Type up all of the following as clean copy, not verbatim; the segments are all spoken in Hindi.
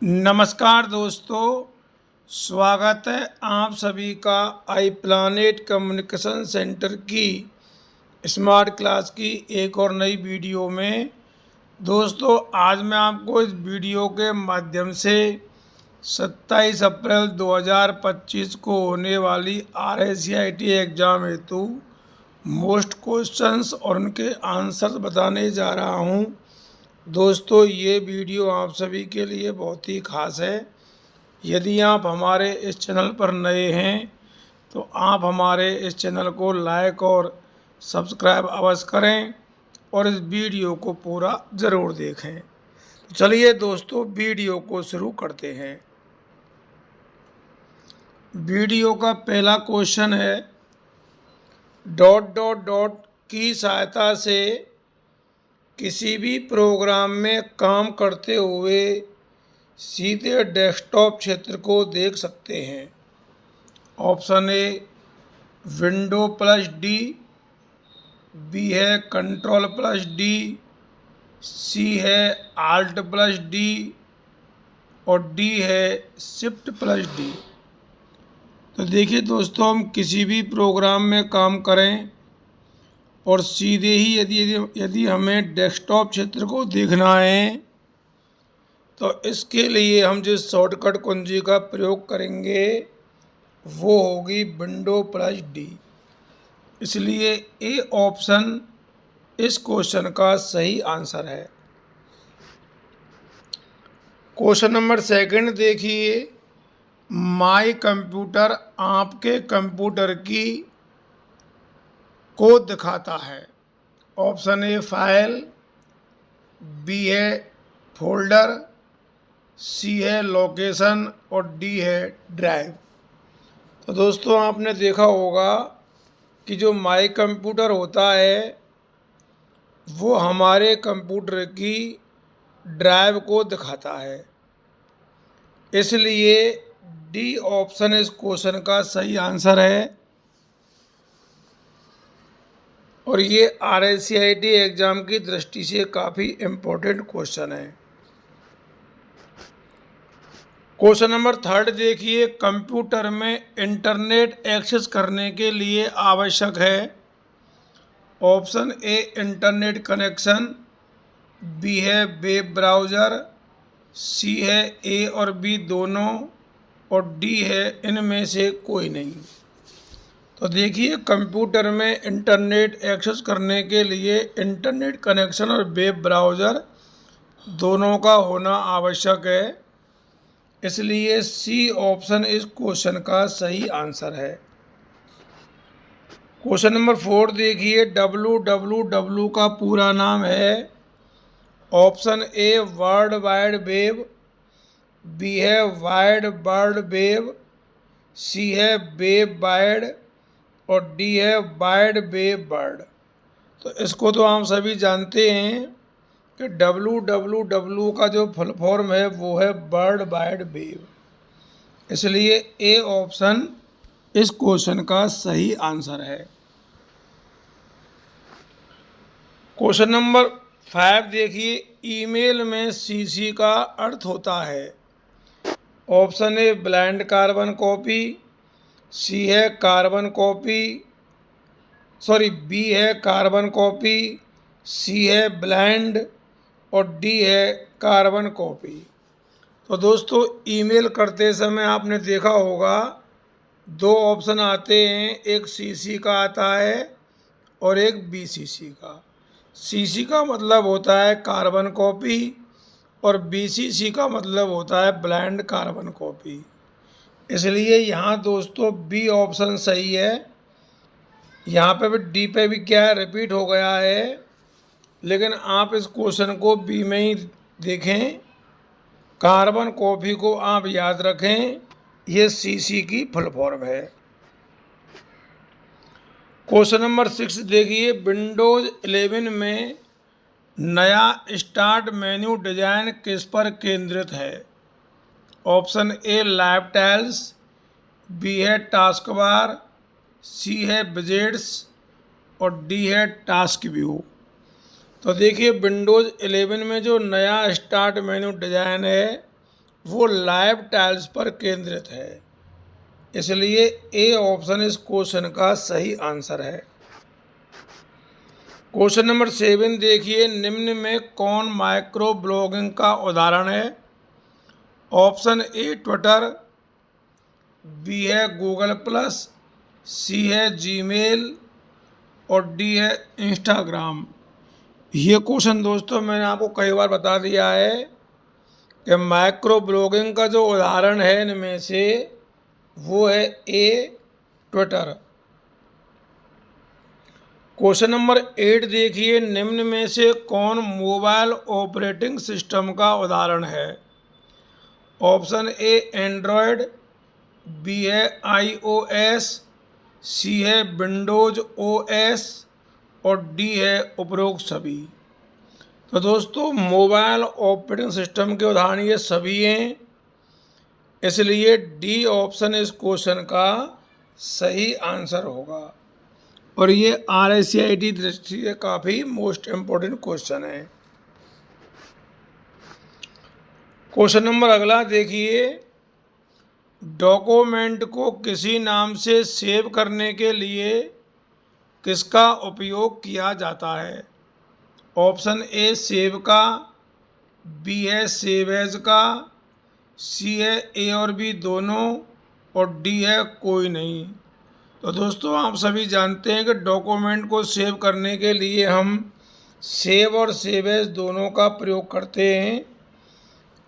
नमस्कार दोस्तों, स्वागत है आप सभी का आई प्लानेट कम्युनिकेशन सेंटर की स्मार्ट क्लास की एक और नई वीडियो में। दोस्तों, आज मैं आपको इस वीडियो के माध्यम से 27 अप्रैल 2025 को होने वाली RSCIT एग्ज़ाम हेतु मोस्ट क्वेश्चंस और उनके आंसर्स बताने जा रहा हूं। दोस्तों, ये वीडियो आप सभी के लिए बहुत ही ख़ास है। यदि आप हमारे इस चैनल पर नए हैं तो आप हमारे इस चैनल को लाइक और सब्सक्राइब अवश्य करें और इस वीडियो को पूरा ज़रूर देखें। तो चलिए दोस्तों, वीडियो को शुरू करते हैं। वीडियो का पहला क्वेश्चन है, डॉट डॉट डॉट की सहायता से किसी भी प्रोग्राम में काम करते हुए सीधे डेस्कटॉप क्षेत्र को देख सकते हैं। Option A window plus D, B है कंट्रोल प्लस डी, सी है आल्ट प्लस डी और डी है शिफ्ट प्लस डी। तो देखिए दोस्तों, हम किसी भी प्रोग्राम में काम करें और सीधे ही यदि हमें डेस्कटॉप क्षेत्र को देखना है तो इसके लिए हम जिस शॉर्टकट कुंजी का प्रयोग करेंगे वो होगी विंडो प्लस डी। इसलिए ए ऑप्शन इस क्वेश्चन का सही आंसर है। क्वेश्चन नंबर सेकंड देखिए, माई कंप्यूटर आपके कंप्यूटर की को दिखाता है। ऑप्शन ए फाइल, बी है फोल्डर, सी है लोकेशन और डी है ड्राइव। तो दोस्तों, आपने देखा होगा कि जो माई कंप्यूटर होता है वो हमारे कंप्यूटर की ड्राइव को दिखाता है। इसलिए डी ऑप्शन इस क्वेश्चन का सही आंसर है और ये RSCIT एग्ज़ाम की दृष्टि से काफ़ी इम्पोर्टेंट क्वेश्चन है। क्वेश्चन नंबर थर्ड देखिए, कंप्यूटर में इंटरनेट एक्सेस करने के लिए आवश्यक है। Option A internet connection, B है वेब ब्राउज़र, सी है ए और बी दोनों और डी है इनमें से कोई नहीं। तो देखिए, कंप्यूटर में इंटरनेट एक्सेस करने के लिए इंटरनेट कनेक्शन और वेब ब्राउज़र दोनों का होना आवश्यक है। इसलिए सी ऑप्शन इस क्वेश्चन का सही आंसर है। क्वेश्चन नंबर 4 देखिए, www का पूरा नाम है। Option A world wide web, B है वाइड वर्ल्ड वेब, सी है वेब वाइड और डी है वाइड वेब वर्ल्ड। तो इसको तो हम सभी जानते हैं कि www का जो फुल फॉर्म है वो है वर्ल्ड वाइड वेब। इसलिए ए ऑप्शन इस क्वेश्चन का सही आंसर है। क्वेश्चन नंबर 5 देखिए, ईमेल में सीसी का अर्थ होता है। Option a blind carbon copy, c है कार्बन कॉपी, बी है कार्बन कॉपी, सी है ब्लाइंड और डी है कार्बन कॉपी। तो दोस्तों, ईमेल करते समय आपने देखा होगा दो ऑप्शन आते हैं, एक सीसी का आता है और एक बीसीसी का। सीसी का मतलब होता है कार्बन कॉपी और बीसीसी का मतलब होता है ब्लाइंड कार्बन कॉपी। इसलिए यहाँ दोस्तों बी ऑप्शन सही है। यहाँ पे भी डी पे भी क्या है, रिपीट हो गया है, लेकिन आप इस क्वेश्चन को बी में ही देखें। कार्बन कॉपी को आप याद रखें, ये सीसी की फुल फॉर्म है। क्वेश्चन नंबर 6 देखिए, विंडोज़ 11 में नया स्टार्ट मेन्यू डिज़ाइन किस पर केंद्रित है। Option A live tiles, B है टास्क बार, सी है विजेट्स और डी है टास्क व्यू। तो देखिए, विंडोज़ 11 में जो नया स्टार्ट मेन्यू डिज़ाइन है वो लाइव टाइल्स पर केंद्रित है। इसलिए ए ऑप्शन इस क्वेश्चन का सही आंसर है। क्वेश्चन नंबर 7 देखिए, निम्न में कौन माइक्रो ब्लॉगिंग का उदाहरण है? ऑप्शन ए ट्विटर, बी है गूगल प्लस, सी है जीमेल और डी है इंस्टाग्राम। ये क्वेश्चन दोस्तों मैंने आपको कई बार बता दिया है कि माइक्रो ब्लॉगिंग का जो उदाहरण है इनमें से वो है ए ट्विटर। क्वेश्चन नंबर 8 देखिए, निम्न में से कौन मोबाइल ऑपरेटिंग सिस्टम का उदाहरण है? ऑप्शन ए एंड्रॉयड, बी है iOS, सी है विंडोज OS और डी है उपरोक्त सभी। तो दोस्तों मोबाइल ऑपरेटिंग सिस्टम के उदाहरण ये सभी हैं, इसलिए डी ऑप्शन इस क्वेश्चन का सही आंसर होगा। और ये RSCIT दृष्टि से काफ़ी मोस्ट इम्पोर्टेंट क्वेश्चन है। क्वेश्चन नंबर अगला देखिए, डॉक्यूमेंट को किसी नाम से सेव करने के लिए किसका उपयोग किया जाता है? ऑप्शन ए सेव का, बी है सेव एज का, सी है ए और बी दोनों और डी है कोई नहीं। तो दोस्तों आप सभी जानते हैं कि डॉक्यूमेंट को सेव करने के लिए हम सेव और सेव एज दोनों का प्रयोग करते हैं,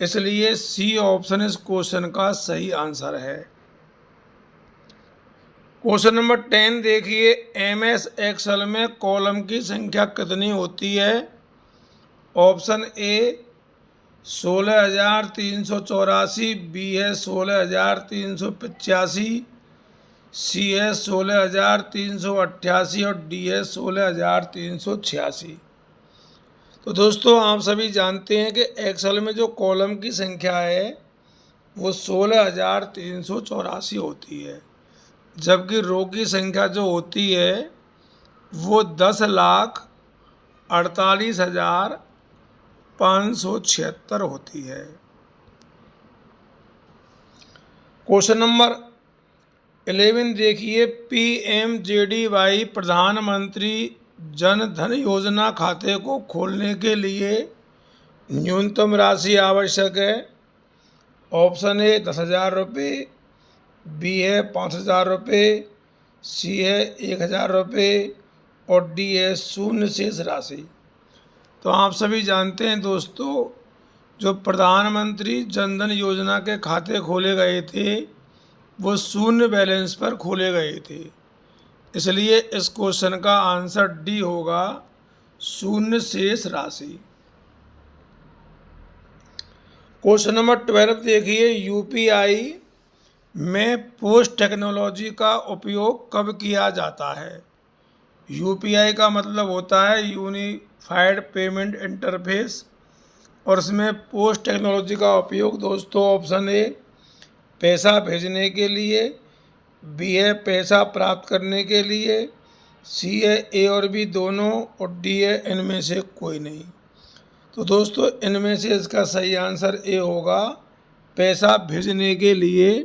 इसलिए सी ऑप्शन इस क्वेश्चन का सही आंसर है। क्वेश्चन नंबर 10 देखिए, MS एक्सेल में कॉलम की संख्या कितनी होती है? ऑप्शन ए 16,384, बी है 16,385, सी है 16,388 और डी है 16,386। तो दोस्तों आप सभी जानते हैं कि एक्सेल में जो कॉलम की संख्या है वो 16,384 होती है, जबकि रो की संख्या जो होती है वो 10,48,576 होती है। क्वेश्चन नंबर 11 देखिए, PMJDY प्रधानमंत्री जन धन योजना खाते को खोलने के लिए न्यूनतम राशि आवश्यक है। ऑप्शन ए 10,000 रुपये, बी है 5,000 रुपये, सी है 1,000 रुपये और डी है शून्य शेष राशि। तो आप सभी जानते हैं दोस्तों, जो प्रधानमंत्री जन धन योजना के खाते खोले गए थे वो शून्य बैलेंस पर खोले गए थे, इसलिए इस क्वेश्चन का आंसर डी होगा, शून्य शेष राशि। क्वेश्चन नंबर 12 देखिए, यूपीआई में पोस्ट टेक्नोलॉजी का उपयोग कब किया जाता है? यूपीआई का मतलब होता है यूनिफाइड पेमेंट इंटरफेस, और इसमें पोस्ट टेक्नोलॉजी का उपयोग दोस्तों ऑप्शन ए पैसा भेजने के लिए, बी है पैसा प्राप्त करने के लिए, सी है ए और बी दोनों और डी है इनमें से कोई नहीं। तो दोस्तों इनमें से इसका सही आंसर ए होगा, पैसा भेजने के लिए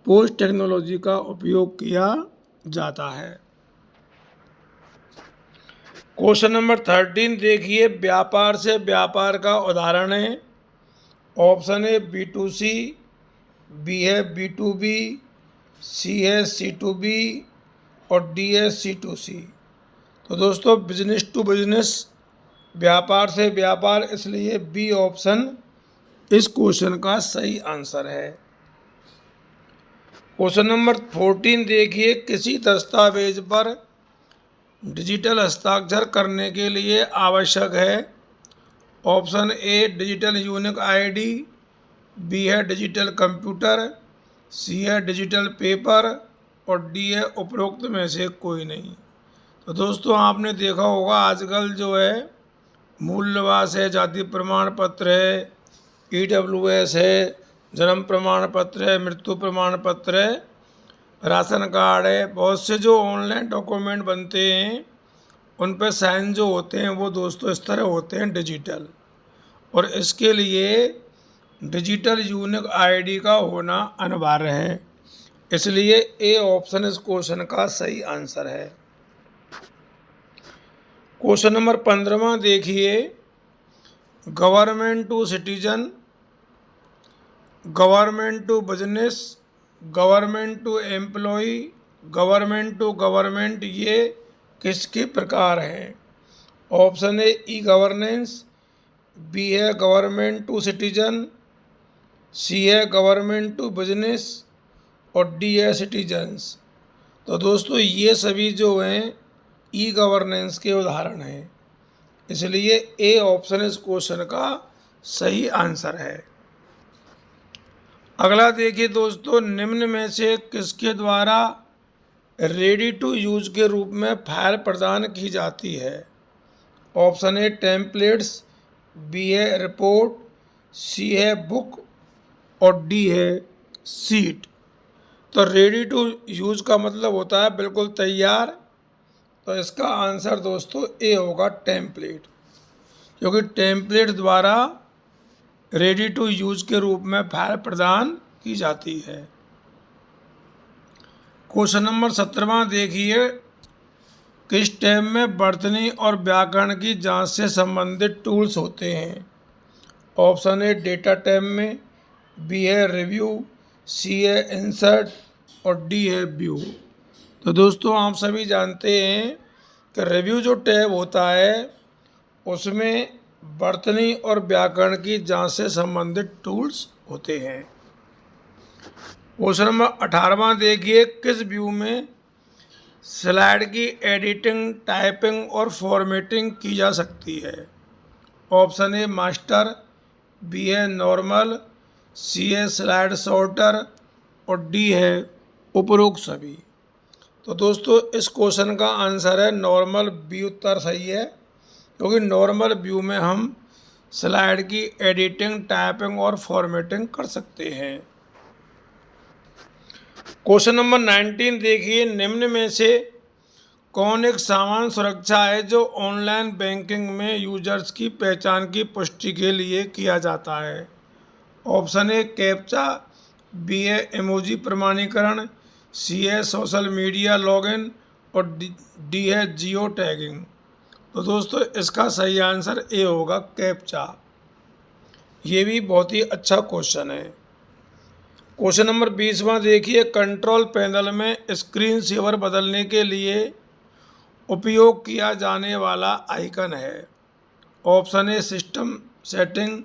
पोस्ट टेक्नोलॉजी का उपयोग किया जाता है। क्वेश्चन नंबर 13 देखिए, व्यापार से व्यापार का उदाहरण है। ऑप्शन ए B2C, बी है B2B, सी है C2B और डी है C2C। तो दोस्तों बिजनेस टू बिजनेस, व्यापार से व्यापार, इसलिए बी ऑप्शन इस क्वेश्चन का सही आंसर है। क्वेश्चन नंबर 14 देखिए, किसी दस्तावेज पर डिजिटल हस्ताक्षर करने के लिए आवश्यक है। Option A digital unique ID, B है डिजिटल कंप्यूटर, सी है डिजिटल पेपर और डी है उपरोक्त में से कोई नहीं। तो दोस्तों आपने देखा होगा आजकल जो है मूल निवास है, जाति प्रमाण पत्र है, EWS है, जन्म प्रमाण पत्र है, मृत्यु प्रमाण पत्र है, राशन कार्ड है, बहुत से जो ऑनलाइन डॉक्यूमेंट बनते हैं उन पर साइन जो होते हैं वो दोस्तों इस तरह होते हैं डिजिटल। और इसके लिए डिजिटल यूनिक आईडी का होना अनिवार्य है। इसलिए ए ऑप्शन इस क्वेश्चन का सही आंसर है। क्वेश्चन नंबर 15वां देखिए, government to citizen, government to business, government to employ, government to government, ये किसके प्रकार हैं? Option A E governance, B है गवर्नमेंट टू सिटीजन, सी है गवर्नमेंट टू बिजनेस और डी है सिटीजन्स। तो दोस्तों ये सभी जो हैं ई गवर्नेंस के उदाहरण हैं, इसलिए ए ऑप्शन इस क्वेश्चन का सही आंसर है। अगला देखिए दोस्तों, निम्न में से किसके द्वारा रेडी टू यूज के रूप में फाइल प्रदान की जाती है? ऑप्शन ए टेम्पलेट्स, बी है रिपोर्ट, सी है बुक और डी है सीट। तो रेडी टू यूज का मतलब होता है बिल्कुल तैयार, तो इसका आंसर दोस्तों ए होगा टेम्पलेट, क्योंकि टेम्पलेट द्वारा रेडी टू यूज के रूप में फाइल प्रदान की जाती है। क्वेश्चन नंबर 17वां देखिए, किस टैब में वर्तनी और व्याकरण की जांच से संबंधित टूल्स होते हैं? ऑप्शन ए डेटा टैब में, बी है रिव्यू, सी है इंसर्ट और डी है व्यू। तो दोस्तों आप सभी जानते हैं कि रिव्यू जो टैब होता है उसमें वर्तनी और व्याकरण की जांच से संबंधित टूल्स होते हैं। क्वेश्चन नंबर 18वां देखिए, किस व्यू में स्लाइड की एडिटिंग, टाइपिंग और फॉर्मेटिंग की जा सकती है? ऑप्शन ए मास्टर, बी है नॉर्मल, सी है स्लाइड सॉर्टर और डी है उपरोक्त सभी। तो दोस्तों इस क्वेश्चन का आंसर है नॉर्मल, बी उत्तर सही है, क्योंकि नॉर्मल व्यू में हम स्लाइड की एडिटिंग, टाइपिंग और फॉर्मेटिंग कर सकते हैं। क्वेश्चन नंबर 19 देखिए, निम्न में से कौन एक सामान्य सुरक्षा है जो ऑनलाइन बैंकिंग में यूजर्स की पहचान की पुष्टि के लिए किया जाता है? ऑप्शन ए कैप्चा, बी है इमोजी प्रमाणीकरण, सी है सोशल मीडिया लॉगिन और डी है जियो टैगिंग। तो दोस्तों इसका सही आंसर ए होगा कैप्चा। ये भी बहुत ही अच्छा क्वेश्चन है। क्वेश्चन नंबर 20वां देखिए, कंट्रोल पैनल में स्क्रीन सेवर बदलने के लिए उपयोग किया जाने वाला आइकन है? Option A system setting,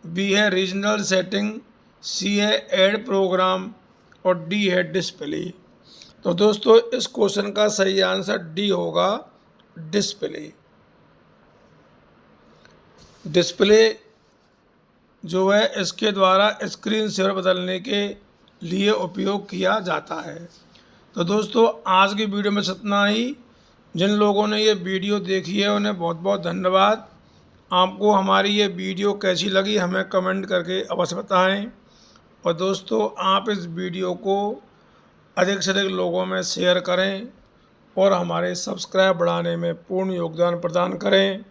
B है रीजनल सेटिंग, सी है ऐड प्रोग्राम और डी है डिस्प्ले। तो दोस्तों इस क्वेश्चन का सही आंसर डी होगा डिस्प्ले। डिस्प्ले जो है इसके द्वारा स्क्रीन शेयर बदलने के लिए उपयोग किया जाता है। तो दोस्तों आज की वीडियो में इतना ही। जिन लोगों ने ये वीडियो देखी है उन्हें बहुत बहुत धन्यवाद। आपको हमारी ये वीडियो कैसी लगी हमें कमेंट करके अवश्य बताएं। और दोस्तों आप इस वीडियो को अधिक से अधिक लोगों में शेयर करें और हमारे सब्सक्राइब बढ़ाने में पूर्ण योगदान प्रदान करें।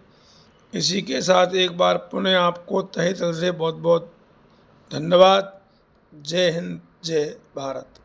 इसी के साथ एक बार पुनः आपको तहे दिल से बहुत बहुत धन्यवाद। जय हिंद, जय भारत।